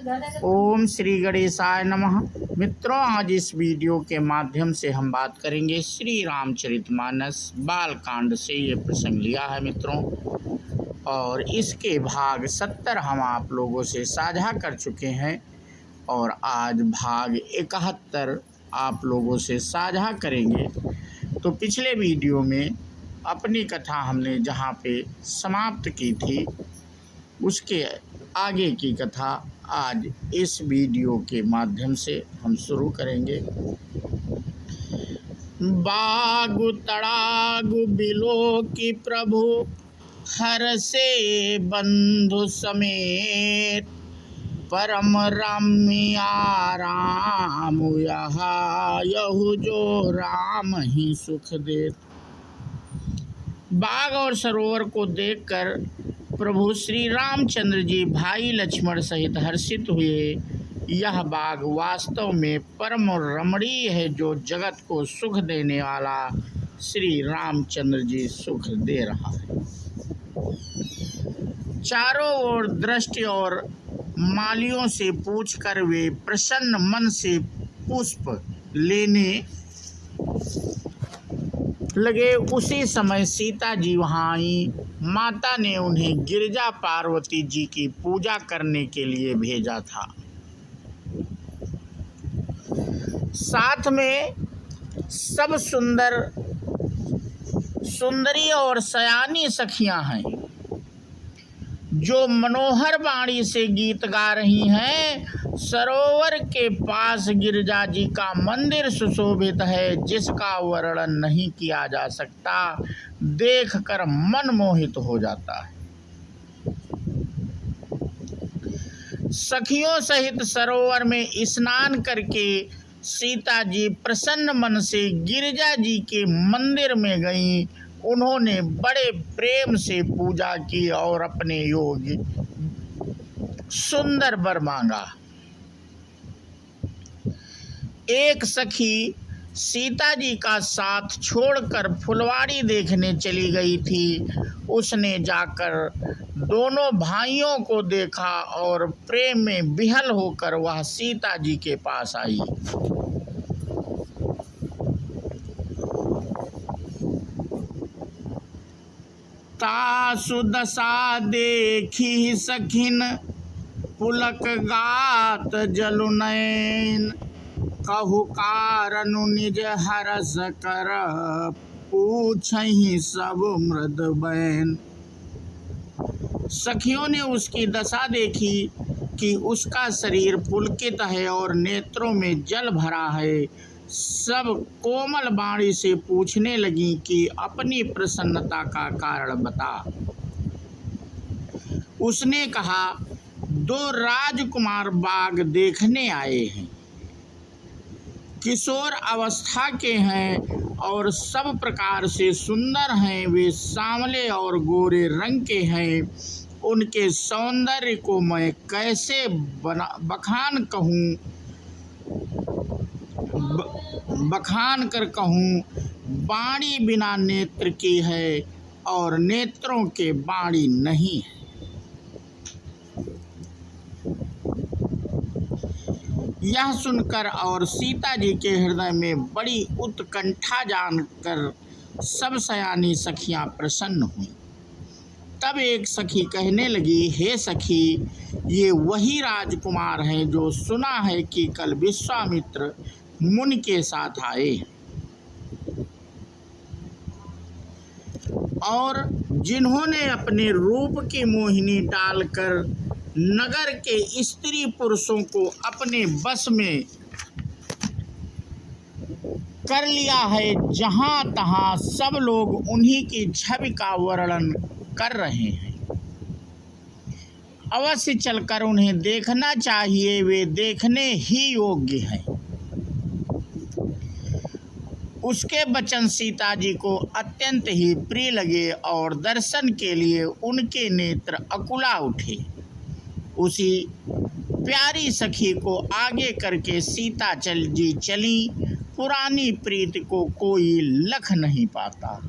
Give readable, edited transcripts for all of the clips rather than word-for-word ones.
ओम श्री गणेशाय नमः। मित्रों, आज इस वीडियो के माध्यम से हम बात करेंगे श्री रामचरितमानस बालकांड से। ये प्रसंग लिया है मित्रों, और इसके भाग 70 हम आप लोगों से साझा कर चुके हैं और आज भाग 71 आप लोगों से साझा करेंगे। तो पिछले वीडियो में अपनी कथा हमने जहाँ पे समाप्त की थी, उसके आगे की कथा आज इस वीडियो के माध्यम से हम शुरू करेंगे। बागु तड़ागु बिलो की प्रभु हर से बंधु समेत, परम रम्य राम यहाँ यहु जो राम ही सुख देत। बाग और सरोवर को देखकर प्रभु श्री रामचंद्र जी भाई लक्ष्मण सहित हर्षित हुए। यह बाग वास्तव में परम रमणीय है, जो जगत को सुख देने वाला श्री रामचंद्र जी सुख दे रहा है। चारों ओर दृष्टि और मालियों से पूछकर वे प्रसन्न मन से पुष्प लेने लगे। उसी समय सीता जी वहाँ आई। माता ने उन्हें गिरिजा पार्वती जी की पूजा करने के लिए भेजा था। साथ में सब सुंदरी और सयानी सखियां हैं, जो मनोहर वाणी से गीत गा रही हैं। सरोवर के पास गिरिजा जी का मंदिर सुशोभित है, जिसका वर्णन नहीं किया जा सकता। देखकर मन मोहित हो जाता है। सखियों सहित सरोवर में स्नान करके सीता जी प्रसन्न मन से गिरिजा जी के मंदिर में गईं। उन्होंने बड़े प्रेम से पूजा की और अपने योग्य सुंदर वर मांगा। एक सखी सीता जी का साथ छोड़कर फुलवाड़ी देखने चली गई थी। उसने जाकर दोनों भाइयों को देखा और प्रेम में विहल होकर वह सीता जी के पास आई। तासु दशा देखी सखिन पुलक गात जलु नयन, कहु कारनु निज हरस कर पूछहि सब मृद बैन। सखियों ने उसकी दशा देखी कि उसका शरीर पुलकित है और नेत्रों में जल भरा है। सब कोमल वाणी से पूछने लगी कि अपनी प्रसन्नता का कारण बता। उसने कहा, दो राजकुमार बाग देखने आए हैं। किशोर अवस्था के हैं और सब प्रकार से सुंदर हैं। वे सांवले और गोरे रंग के हैं। उनके सौंदर्य को मैं कैसे बखान कर कहूँ। वाणी बिना नेत्र की है और नेत्रों के वाणी नहीं है। यह सुनकर और सीता जी के हृदय में बड़ी उत्कंठा जानकर सब सयानी सखियां प्रसन्न हुईं। तब एक सखी कहने लगी, हे सखी, ये वही राजकुमार हैं जो सुना है कि कल विश्वामित्र मुनि के साथ आए और जिन्होंने अपने रूप की मोहिनी डालकर नगर के स्त्री पुरुषों को अपने बस में कर लिया है। जहां तहां सब लोग उन्हीं की छवि का वर्णन कर रहे हैं। अवश्य चलकर उन्हें देखना चाहिए, वे देखने ही योग्य हैं। उसके वचन सीता जी को अत्यंत ही प्रिय लगे और दर्शन के लिए उनके नेत्र अकुला उठे। उसी प्यारी सखी को आगे करके सीता जी चली। पुरानी प्रीति को कोई लख नहीं पाता।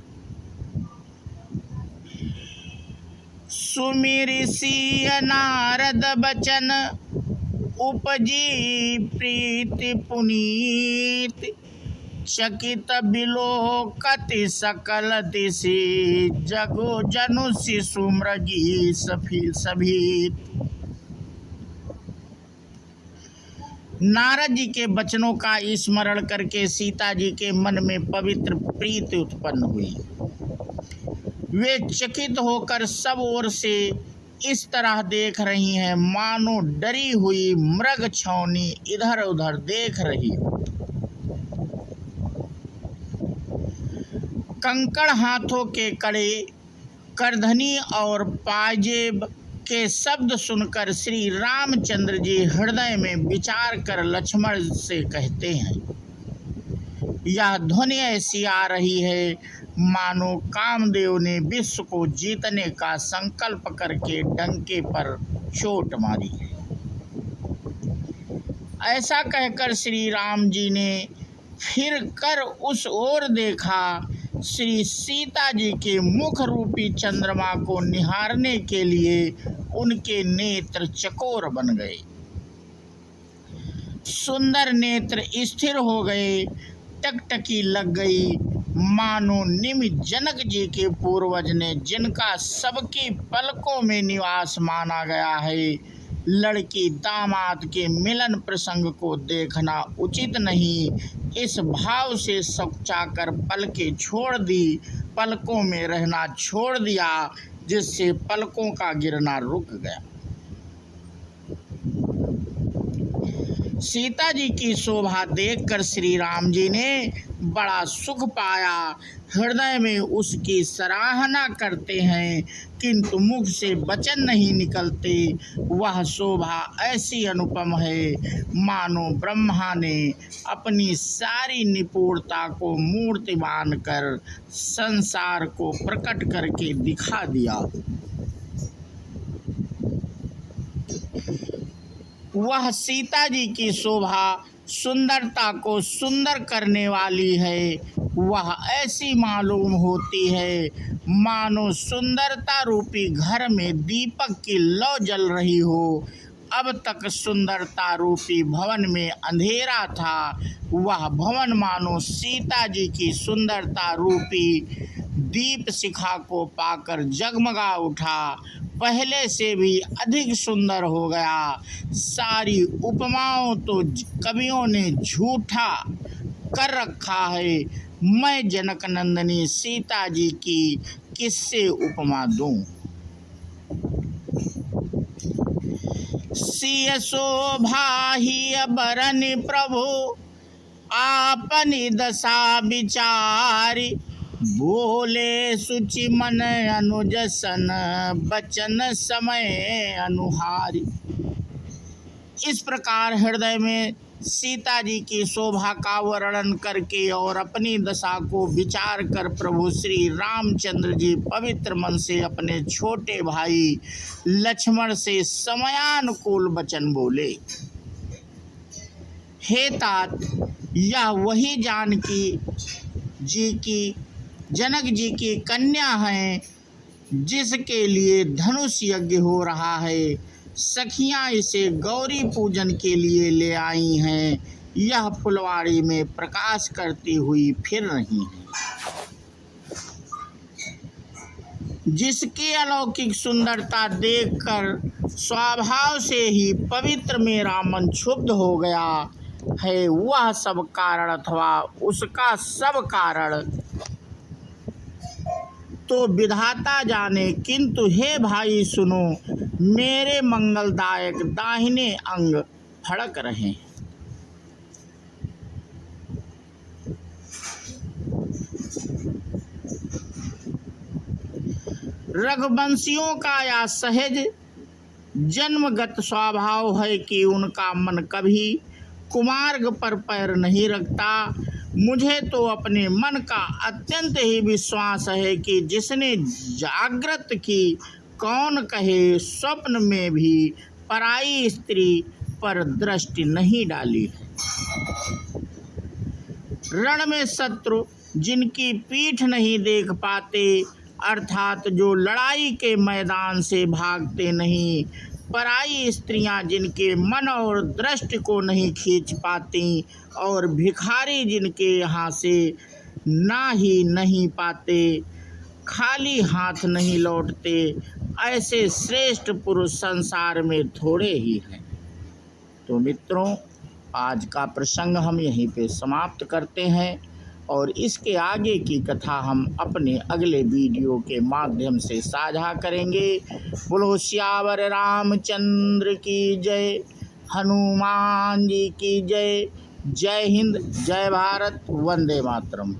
सुमिरि सिय नारद बचन उपजी प्रीति पुनीत, चकित बिलोकति सकल दिशि, जगो जनु शिशु मृगी सभीत। नारद जी के वचनों का स्मरण करके सीता जी के मन में पवित्र प्रीति उत्पन्न हुई। वे चकित होकर सब ओर से इस तरह देख रही हैं मानो डरी हुई मृग छौनी इधर उधर देख रही हो। कंकड़ हाथों के कड़े, करधनी और पाजेब के शब्द सुनकर श्री रामचंद्र जी हृदय में विचार कर लक्ष्मण से कहते हैं, यह ध्वनि ऐसी आ रही है मानो कामदेव ने विश्व को जीतने का संकल्प करके डंके पर चोट मारी है। ऐसा कहकर श्री राम जी ने फिर कर उस ओर देखा। श्री सीता जी के मुख रूपी चंद्रमा को निहारने के लिए उनके नेत्र चकोर बन गए। सुंदर नेत्र स्थिर हो गए, टकटकी लग गई, मानो निमि जनक जी के पूर्वज ने जिनका सबकी पलकों में निवास माना गया है। लड़की दामाद के मिलन प्रसंग को देखना उचित नहीं, इस भाव से सकुचाकर पलकें छोड़ दी, पलकों में रहना छोड़ दिया, जिससे पलकों का गिरना रुक गया। सीता जी की शोभा देखकर श्री राम जी ने बड़ा सुख पाया, हृदय में उसकी सराहना करते हैं, किंतु मुख से वचन नहीं निकलते। वह शोभा ऐसी अनुपम है मानो ब्रह्मा ने अपनी सारी निपुणता को मूर्तिमान कर संसार को प्रकट करके दिखा दिया। वह सीता जी की शोभा सुंदरता को सुंदर करने वाली है। वह ऐसी मालूम होती है मानो सुंदरता रूपी घर में दीपक की लौ जल रही हो। अब तक सुंदरता रूपी भवन में अंधेरा था, वह भवन मानो सीता जी की सुंदरता रूपी दीप शिखा को पाकर जगमगा उठा, पहले से भी अधिक सुंदर हो गया। सारी उपमाओं तो कवियों ने झूठा कर रखा है, मैं जनक नंदिनी सीता जी की किससे उपमा दूं। सिय शोभा ही बरन प्रभु आपनी दशा विचारी, बोले सुचि मन अनुजसन बचन समय अनुहारी। इस प्रकार हृदय में सीता जी की शोभा का वर्णन करके और अपनी दशा को विचार कर प्रभु श्री रामचंद्र जी पवित्र मन से अपने छोटे भाई लक्ष्मण से समयानुकूल वचन बोले। हे तात, यह वही जानकी जी की जनक जी की कन्या है जिसके लिए धनुष यज्ञ हो रहा है। सखियां इसे गौरी पूजन के लिए ले आई हैं। यह फुलवाड़ी में प्रकाश करती हुई फिर रही है। जिसकी अलौकिक सुंदरता देखकर स्वभाव से ही पवित्र मेरा मन क्षुब्ध हो गया है। वह सब कारण अथवा उसका सब कारण तो विधाता जाने, किंतु हे भाई सुनो, मेरे मंगलदायक दाहिने अंग फड़क रहे। रघुवंशियों का या सहज जन्मगत स्वभाव है कि उनका मन कभी कुमार्ग पर पैर नहीं रखता। मुझे तो अपने मन का अत्यंत ही विश्वास है कि जिसने जागृत की कौन कहे स्वप्न में भी पराई स्त्री पर दृष्टि नहीं डाली है। रण में शत्रु जिनकी पीठ नहीं देख पाते, अर्थात जो लड़ाई के मैदान से भागते नहीं, पराई स्त्रियां जिनके मन और दृष्टि को नहीं खींच पाती और भिखारी जिनके यहाँ से ना ही नहीं पाते, खाली हाथ नहीं लौटते, ऐसे श्रेष्ठ पुरुष संसार में थोड़े ही हैं। तो मित्रों, आज का प्रसंग हम यहीं पे समाप्त करते हैं और इसके आगे की कथा हम अपने अगले वीडियो के माध्यम से साझा करेंगे। बोलो सियावर रामचंद्र की जय, हनुमान जी की जय। जय हिंद, जय भारत, वंदे मातरम।